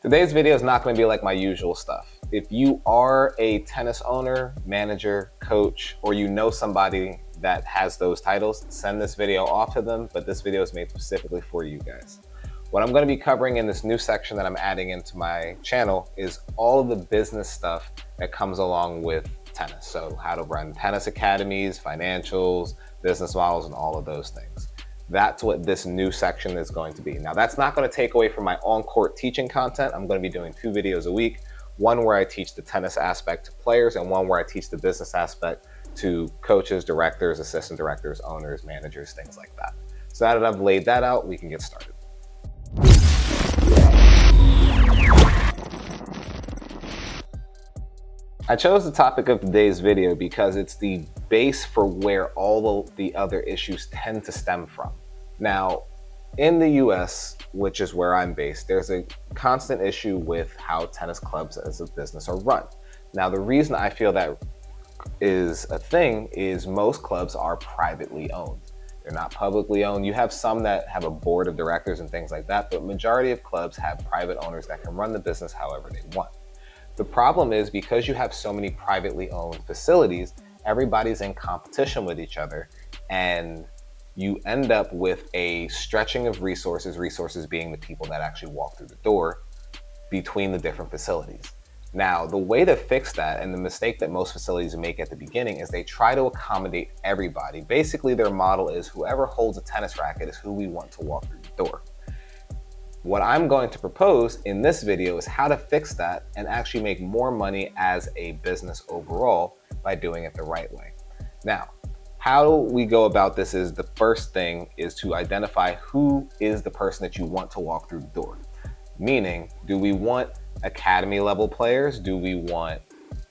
Today's video is not going to be like my usual stuff. If you are a tennis owner, manager, coach, or you know somebody that has those titles, send this video off to them, but this video is made specifically for you guys. What I'm going to be covering in this new section that I'm adding into my channel is all of the business stuff that comes along with tennis. So how to run tennis academies, financials, business models, and all of those things. That's what this new section is going to be. Now, that's not going to take away from my on-court teaching content. I'm going to be doing 2 videos a week, one where I teach the tennis aspect to players and one where I teach the business aspect to coaches, directors, assistant directors, owners, managers, things like that. So now that I've laid that out, we can get started. I chose the topic of today's video because it's the base for where all the other issues tend to stem from. Now, in the US, which is where I'm based, there's a constant issue with how tennis clubs as a business are run. Now, the reason I feel that is a thing is most clubs are privately owned. They're not publicly owned. You have some that have a board of directors and things like that, but majority of clubs have private owners that can run the business however they want. The problem is because you have so many privately owned facilities, everybody's in competition with each other, and you end up with a stretching of resources being the people that actually walk through the door between the different facilities. Now, the way to fix that, and the mistake that most facilities make at the beginning, is they try to accommodate everybody. Basically, their model is whoever holds a tennis racket is who we want to walk through the door. What I'm going to propose in this video is how to fix that and actually make more money as a business overall by doing it the right way. Now, how we go about this is the first thing is to identify who is the person that you want to walk through the door. Meaning, do we want academy level players? Do we want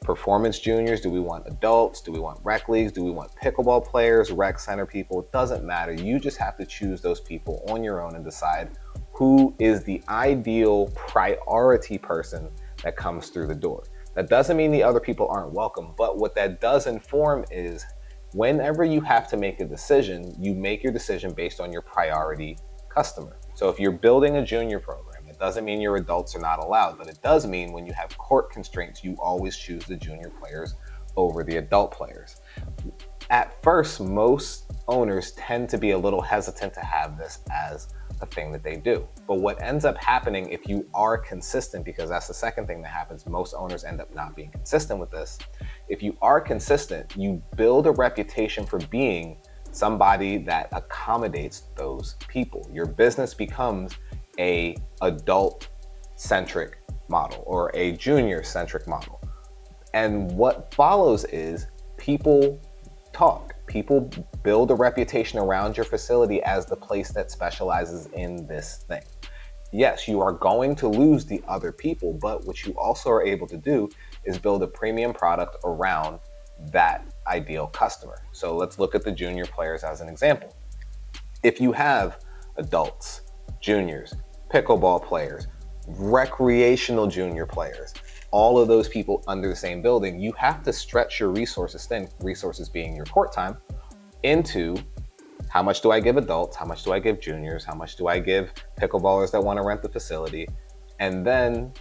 performance juniors? Do we want adults? Do we want rec leagues? Do we want pickleball players, rec center people? It doesn't matter. You just have to choose those people on your own and decide who is the ideal priority person that comes through the door. That doesn't mean the other people aren't welcome, but what that does inform is whenever you have to make a decision, you make your decision based on your priority customer. So if you're building a junior program, it doesn't mean your adults are not allowed, but it does mean when you have court constraints, you always choose the junior players over the adult players. At first, most owners tend to be a little hesitant to have this as a thing that they do. But what ends up happening if you are consistent, because that's the second thing that happens, most owners end up not being consistent with this. If you are consistent, you build a reputation for being somebody that accommodates those people. Your business becomes a adult-centric model or a junior-centric model. And what follows is people talk. People build a reputation around your facility as the place that specializes in this thing. Yes, you are going to lose the other people, but what you also are able to do is build a premium product around that ideal customer. So let's look at the junior players as an example. If you have adults, juniors, pickleball players, recreational junior players, all of those people under the same building, you have to stretch your resources thin, resources being your court time, into how much do I give adults, how much do I give juniors, how much do I give pickleballers that want to rent the facility. And then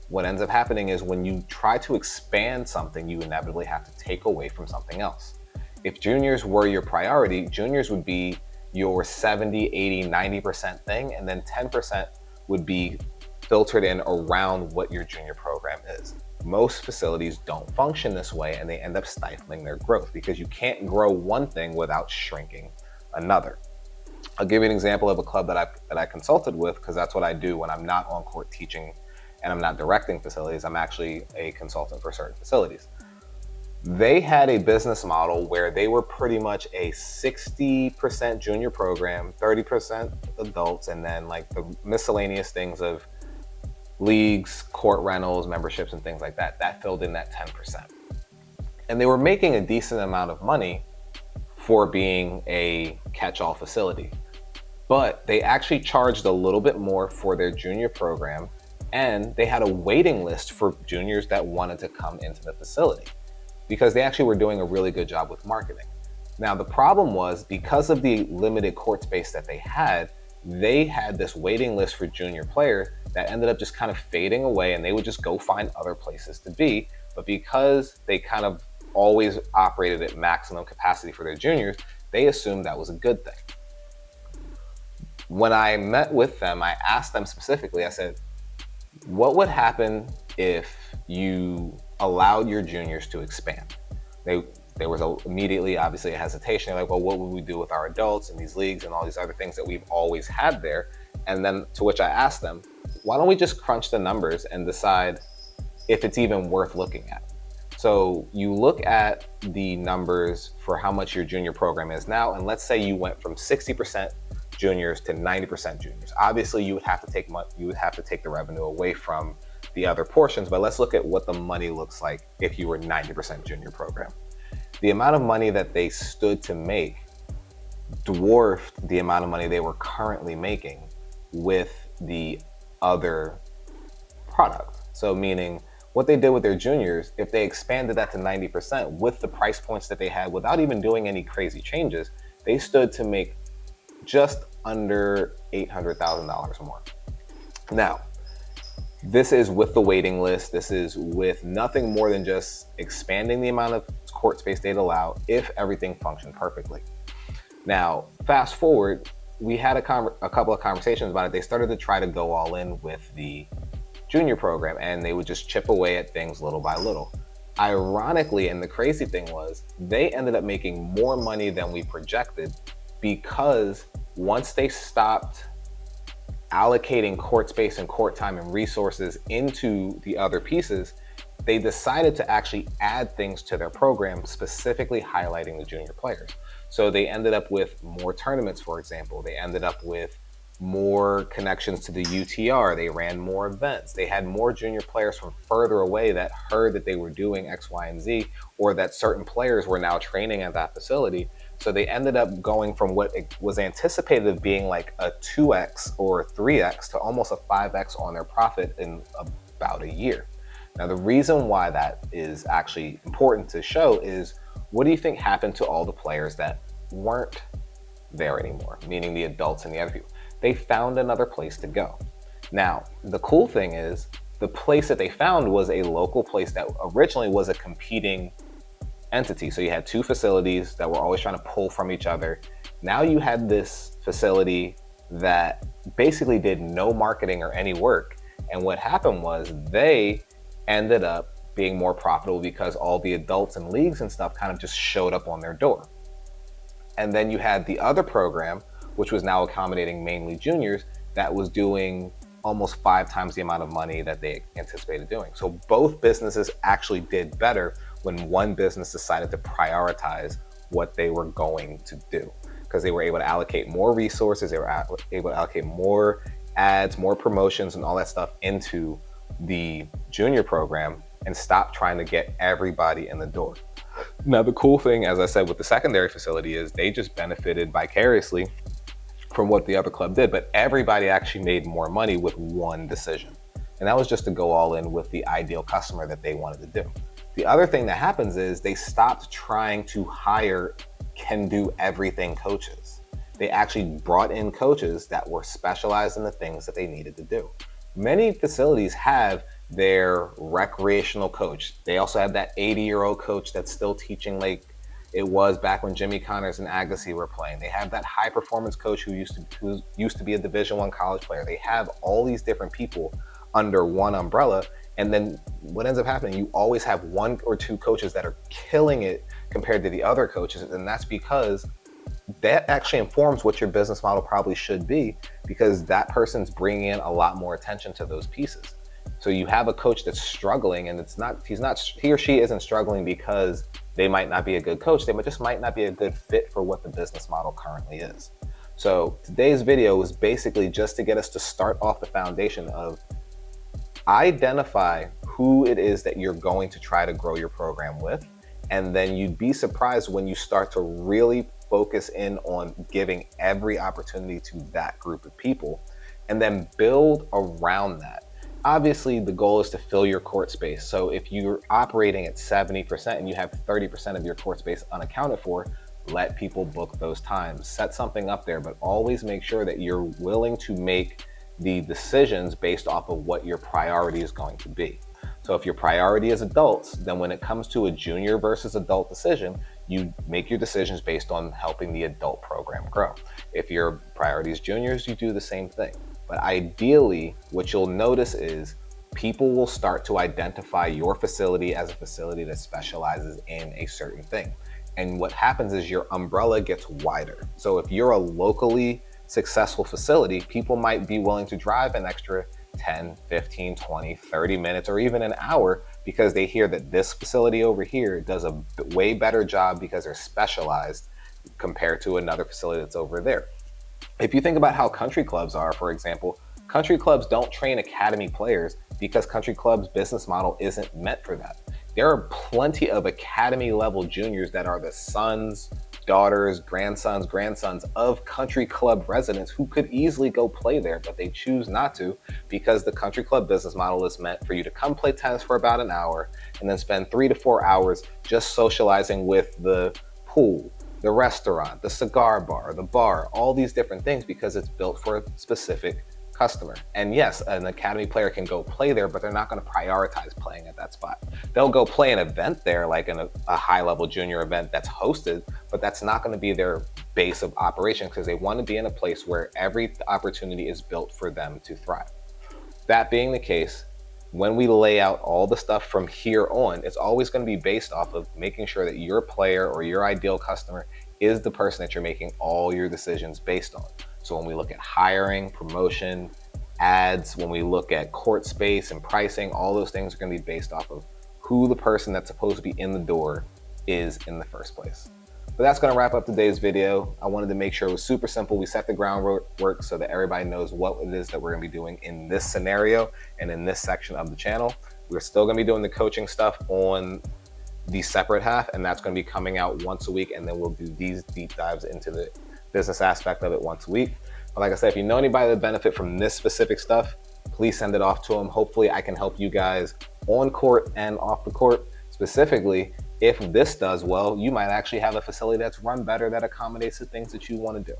what ends up happening is when you try to expand something, you inevitably have to take away from something else. If juniors were your priority, juniors would be your 70, 80, 90% thing, and then 10% would be filtered in around what your junior program is. Most facilities don't function this way and they end up stifling their growth because you can't grow one thing without shrinking another. I'll give you an example of a club that I consulted with, because that's what I do when I'm not on court teaching and I'm not directing facilities. I'm actually a consultant for certain facilities. They had a business model where they were pretty much a 60% junior program, 30% adults, and then like the miscellaneous things of leagues, court rentals, memberships, and things like that, that filled in that 10%. And they were making a decent amount of money for being a catch-all facility. But they actually charged a little bit more for their junior program, and they had a waiting list for juniors that wanted to come into the facility because they actually were doing a really good job with marketing. Now, the problem was because of the limited court space that they had, they had this waiting list for junior players that ended up just kind of fading away, and they would just go find other places to be. But because they kind of always operated at maximum capacity for their juniors, they assumed that was a good thing. When I met with them, I asked them specifically, I said, what would happen if you allowed your juniors to expand? There was immediately, obviously, a hesitation. They're like, well, what would we do with our adults and these leagues and all these other things that we've always had there? And then to which I asked them, why don't we just crunch the numbers and decide if it's even worth looking at? So you look at the numbers for how much your junior program is now, and let's say you went from 60% juniors to 90% juniors. Obviously, you would have to take the revenue away from the other portions, but let's look at what the money looks like if you were 90% junior program. The amount of money that they stood to make dwarfed the amount of money they were currently making with the other product. So meaning what they did with their juniors, if they expanded that to 90% with the price points that they had without even doing any crazy changes, they stood to make just under $800,000 more. Now, this is with the waiting list. This is with nothing more than just expanding the amount of court space they'd allow if everything functioned perfectly. Now, fast forward, we had a couple of conversations about it. They started to try to go all in with the junior program, and they would just chip away at things little by little. Ironically, and the crazy thing was, they ended up making more money than we projected, because once they stopped allocating court space and court time and resources into the other pieces, they decided to actually add things to their program, specifically highlighting the junior players. So they ended up with more tournaments, for example. They ended up with more connections to the UTR. They ran more events. They had more junior players from further away that heard that they were doing X, Y, and Z, or that certain players were now training at that facility. So they ended up going from what was anticipated of being like a 2x or a 3x to almost a 5x on their profit in about a year. Now, the reason why that is actually important to show is, what do you think happened to all the players that weren't there anymore, meaning the adults and the other people? They found another place to go. Now, the cool thing is, the place that they found was a local place that originally was a competing entity. So you had two facilities that were always trying to pull from each other. Now you had this facility that basically did no marketing or any work. And what happened was, they ended up being more profitable because all the adults and leagues and stuff kind of just showed up on their door. And then you had the other program, which was now accommodating mainly juniors, that was doing almost 5 times the amount of money that they anticipated doing. So both businesses actually did better when one business decided to prioritize what they were going to do, because they were able to allocate more resources, they were able to allocate more ads, more promotions, and all that stuff into the junior program, and stop trying to get everybody in the door. Now, the cool thing, as I said, with the secondary facility is they just benefited vicariously from what the other club did, but everybody actually made more money with one decision. And that was just to go all in with the ideal customer that they wanted to do. The other thing that happens is they stopped trying to hire can-do-everything coaches. They actually brought in coaches that were specialized in the things that they needed to do. Many facilities have their recreational coach. They also have that 80-year-old coach that's still teaching like it was back when Jimmy Connors and Agassi were playing. They have that high-performance coach who used to be a Division I college player. They have all these different people under one umbrella. And then what ends up happening, you always have 1 or 2 coaches that are killing it compared to the other coaches. And that's because that actually informs what your business model probably should be, because that person's bringing in a lot more attention to those pieces. So you have a coach that's struggling, and he or she isn't struggling because they might not be a good coach. They just might not be a good fit for what the business model currently is. So today's video was basically just to get us to start off the foundation of identify who it is that you're going to try to grow your program with. And then you'd be surprised when you start to really focus in on giving every opportunity to that group of people, and then build around that. Obviously, the goal is to fill your court space. So if you're operating at 70% and you have 30% of your court space unaccounted for, let people book those times, set something up there, but always make sure that you're willing to make the decisions based off of what your priority is going to be. So if your priority is adults, then when it comes to a junior versus adult decision, you make your decisions based on helping the adult program grow. If your priority is juniors, you do the same thing. But ideally, what you'll notice is people will start to identify your facility as a facility that specializes in a certain thing. And what happens is your umbrella gets wider. So if you're a locally successful facility, people might be willing to drive an extra 10, 15, 20, 30 minutes, or even an hour because they hear that this facility over here does a way better job because they're specialized compared to another facility that's over there. If you think about how country clubs are, for example, country clubs don't train academy players because country clubs' business model isn't meant for that. There are plenty of academy level juniors that are the sons, daughters, grandsons of country club residents who could easily go play there, but they choose not to because the country club business model is meant for you to come play tennis for about an hour and then spend 3 to 4 hours just socializing with the pool, the restaurant, the cigar bar, the bar, all these different things because it's built for a specific customer. And yes, an academy player can go play there, but they're not going to prioritize playing at that spot. They'll go play an event there, like a high level junior event that's hosted, but that's not going to be their base of operation because they want to be in a place where every opportunity is built for them to thrive. That being the case, when we lay out all the stuff from here on, it's always going to be based off of making sure that your player or your ideal customer is the person that you're making all your decisions based on. So when we look at hiring, promotion, ads, when we look at court space and pricing, all those things are going to be based off of who the person that's supposed to be in the door is in the first place. But that's going to wrap up today's video. I wanted to make sure it was super simple. We set the groundwork so that everybody knows what it is that we're going to be doing in this scenario and in this section of the channel. We're still going to be doing the coaching stuff on the separate half, and that's going to be coming out once a week, and then we'll do these deep dives into the business aspect of it once a week. But like I said, if you know anybody that benefit from this specific stuff, please send it off to them. Hopefully I can help you guys on court and off the court. Specifically, if this does well, you might actually have a facility that's run better that accommodates the things that you want to do.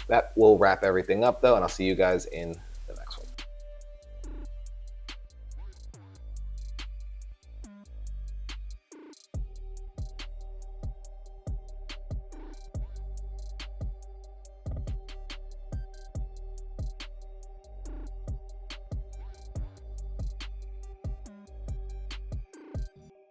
That will wrap everything up though, and I'll see you guys in the next one.